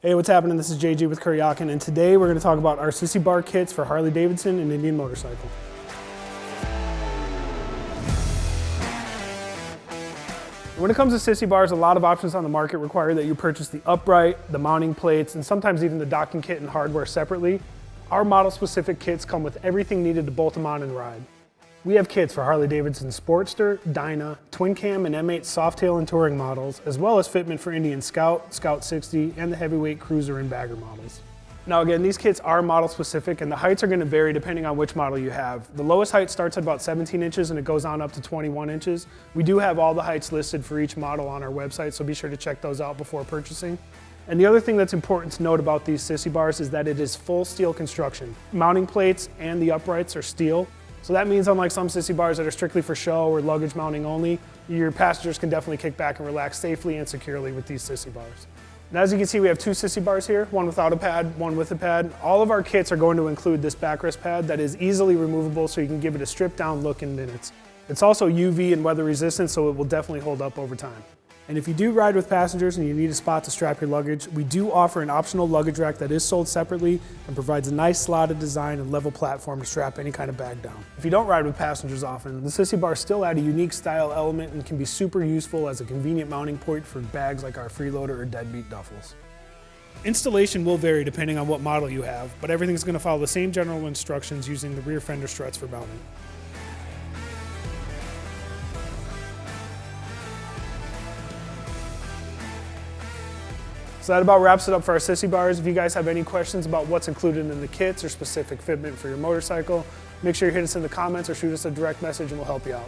Hey, what's happening? This is JG with Kuryakyn, and today we're going to talk about our Sissy Bar kits for Harley-Davidson and Indian motorcycle. When it comes to Sissy Bars, a lot of options on the market require that you purchase the upright, the mounting plates, and sometimes even the docking kit and hardware separately. Our model-specific kits come with everything needed to bolt them on and ride. We have kits for Harley-Davidson Sportster, Dyna, Twin Cam, and M8 Softail and Touring models, as well as fitment for Indian Scout, Scout 60, and the heavyweight cruiser and bagger models. Now again, these kits are model specific and the heights are going to vary depending on which model you have. The lowest height starts at about 17 inches and it goes on up to 21 inches. We do have all the heights listed for each model on our website, so be sure to check those out before purchasing. And the other thing that's important to note about these Sissy Bars is that it is full steel construction. Mounting plates and the uprights are steel. So that means unlike some Sissy Bars that are strictly for show or luggage mounting only, your passengers can definitely kick back and relax safely and securely with these Sissy Bars. And as you can see, we have two Sissy Bars here, one without a pad, one with a pad. All of our kits are going to include this backrest pad that is easily removable so you can give it a stripped down look in minutes. It's also UV and weather resistant, so it will definitely hold up over time. And if you do ride with passengers and you need a spot to strap your luggage, we do offer an optional luggage rack that is sold separately and provides a nice slotted design and level platform to strap any kind of bag down. If you don't ride with passengers often, the Sissy Bars still add a unique style element and can be super useful as a convenient mounting point for bags like our freeloader or deadbeat duffels. Installation will vary depending on what model you have, but everything's going to follow the same general instructions using the rear fender struts for mounting. So that about wraps it up for our Sissy Bars. If you guys have any questions about what's included in the kits or specific fitment for your motorcycle, make sure you hit us in the comments or shoot us a direct message and we'll help you out.